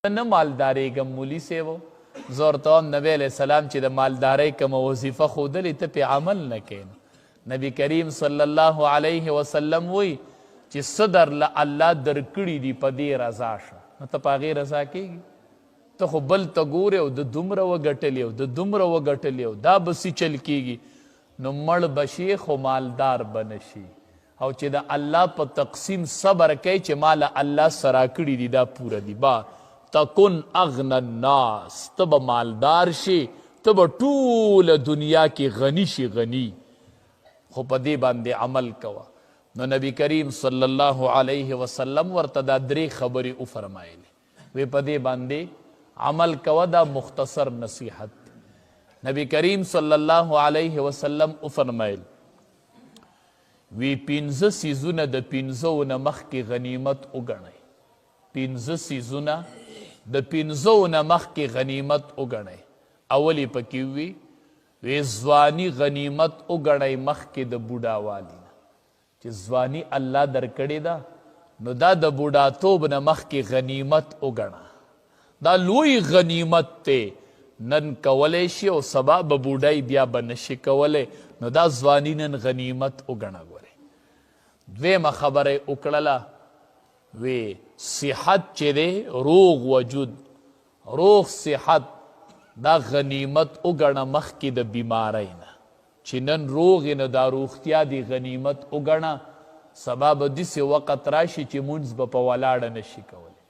نه مالداریږم مولي صاحب زه ورته وایم نبی علیه السلام چې د مالدارۍ کومه وظیفه ښودلې ته پې عمل نه کوې نبي کریم صلی الله علیه وسلم وایي چې څه درله الله درکړي دي په دې رضا شه نو ته په هغې رضا کېږي ته خو بل ته ګورې او د دومره وګټلې او د دومره وګټلې او دا به څه چل کېږي نو مړ به شي خو مالدار به نه شي او چې د الله په تقسیم صبر کوي چې ماله الله څه راکړي دي دا پوره دي با تکن اغنى الناس تب مالدار شي تب ټول دنیا کې غنی شي غنی خو په دې باندې عمل کوه نو نبی کریم صلی الله علیه وسلم ورته دا درې خبرې وفرمایلې وی په دې باندې عمل کوه دا مختصر نصیحت نبی کریم صلی الله علیه وسلم وفرمایل وی پنځه سیزونه د پنځو نه مخکې غنیمت وګڼئ پنځه سیزونه د پنځو نه مخکې غنیمت وګڼئ اول یې پکې وي ځواني غنیمت وګڼئ مخکې د بوډاوالي نه چې ځواني الله درکړې ده نو دا د بوډاتوب نه مخکې غنیمت وګڼه دا لوی غنیمت دی نن کولی شي او سبا به بوډۍ بیا به نشي کولی نو دا ځواني نن غنیمت وګڼه ګورې دویمه خبره یې وکړله وی صحت چې دی روغ وجود روغ صحت دا غنیمت وګڼه مخکې د بیماری نه چې نن روغ نو دا روغتیا دی غنیمت وګڼه سبا به داسې وخت راشي چې مونځ به په ولاړه نشي کولی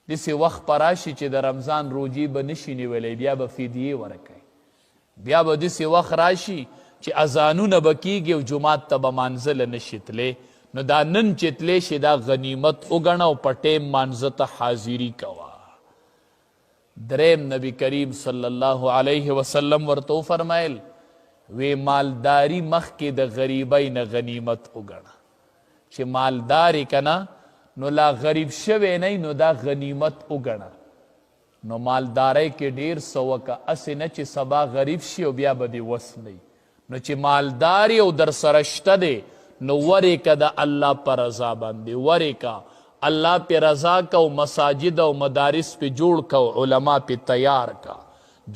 داسې وخت به راشي چې د رمضان روجې به نشي نیولی بیا به فدیې ورکوي بیا به داسې وخت راشي چې اذانونه به کیږي او جومات ته به مانځله نشي تلی نو دا نن چې تلی شي دا غنیمت وګڼه او په ټیم مانځه ته حاضري کوه دریم نبی کریم صلی الله علیه وسلم ورته وفرمیل وی مالداری مخکې د غریبۍ نه غنیمت وګڼه چې مالدار یې که نه نو لا غریب شوی نه نو دا غنیمت وګڼه نو مالدارۍ کې ډیر څه وکړه هسې نه چې سبا غریب شي او بیا به دې وس نه نو چې مالدار او در سره شته دی نو ورې که د الله په رضا باندې ورې که الله پې رضا که او مساجد او مدارس پې جوړ که او علما پې تیار که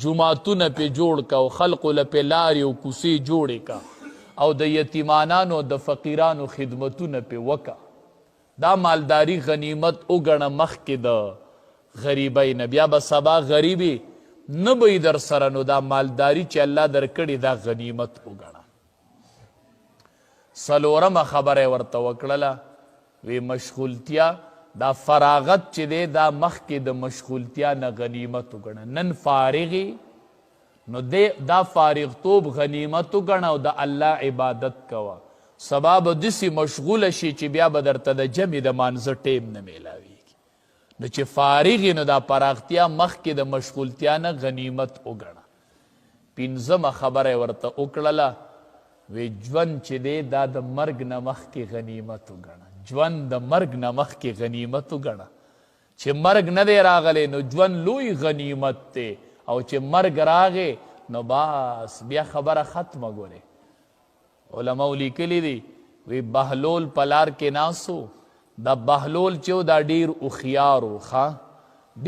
جوماتونه پې جوړ که او خلقو له پې لارې او کوڅې جوړې که او د یتیمانانو او د فقیرانو خدمتونه پې وکه دا مالداری غنیمت وګڼه مخکې د غریبۍ نه بیا به سبا غریبي نه به در سره نو دا مالداری چې الله درکړې دا غنیمت وګڼه څلورمه خبره یې ورته وکړله وی مشغولتیا دا فراغت چې دی دا مخکې د مشغولتیا نه غنیمت وګڼه نن فارغي نو دا فارغتوب غنیمت وګڼه او د الله عبادت کوه سبا به داسې مشغوله شي چې بیا به درته د جمع د مانځه ټیم نه میلاویږي نو چې فارغ نو دا پراختیا مخکې د مشغولتیا نه غنیمت وګڼه پنځمه خبره یې ورته وکړله وی ژوند چې دی دا د مرګ نه مخکې غنیمت وګڼه ژوند د مرګ نه مخکې غنیمت وګڼه چې مرګ نه دی راغلی نو ژوند لوی غنیمت دی او چې مرګ راغی نو بس بیا خبره ختمه ګورې علماو لیکلی دی وی بهلول په لار کې ناستو دا بهلول چې دا ډیر هوښیار و ښه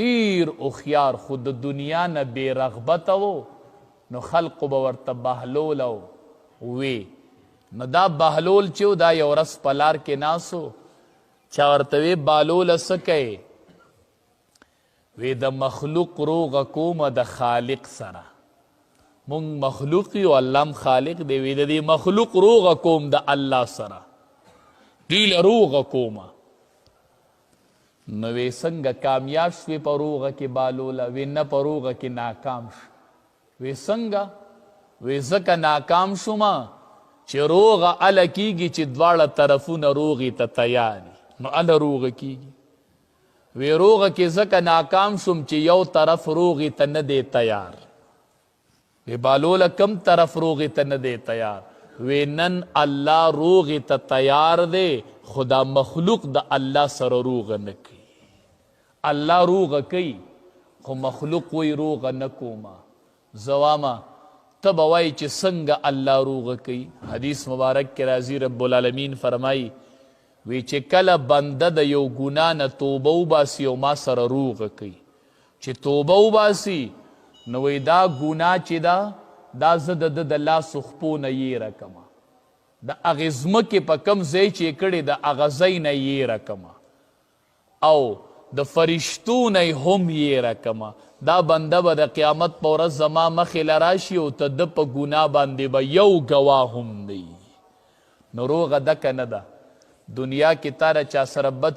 ډیر هوښیار خو د دنیا نه بې رغبته و نو خلقو به ورته بهلول وی نو دا بهلول چې دا یو ورځ په لار کې ناستو چا ورته وی بهلوله څه کوې وی د مخلوق روغه کومه د خالق سره مونږ مخلوق یو الله هم خالق دی وی د دې مخلوق روغه کوم د الله سره ډیله روغه کومه نو وی څنګه کامیاب شوې په روغه کې بهلوله وی نه په روغه کې ناکام شو وی څنګه وی ځکه ناکام شومه چې روغه اله کیږي چې دواړه طرفونه روغې ته تیاري نو اله روغه کیږي وی روغه کې ځکه ناکام شوم چې یو طرف روغې ته نه دی تیار وی بهلوله کم طرف روغې ته نه دی تیار وی نن الله روغې ته تیار دی خو دا مخلوق د الله سره روغه نه کوي الله روغه کوي خو مخلوق وی روغه نه کومه زه وامه ته به وایي چې څنګه الله روغه کوي حدیث مبارک کې راځي رب العالمین فرمایي وی چې کله بنده د یو ګناه نه توبه وباسي او ما سره روغه کوي چې توبه وباسي نو وایي دا ګناه چې دا زه د ده د لاس خپو نه یېره کمه، د هغې ځمکې په کم ځای چې یې کړې د هغه ځای نه یېره کمه او د فرشتو نه هم یېره کمه. دا بنده به د قیامت په ورځ زما مخې له راشي او ته ده په ګناه باندې به یو ګواه هم نه نو روغه دکه نه ده. دنیا کې تا د چا سره بد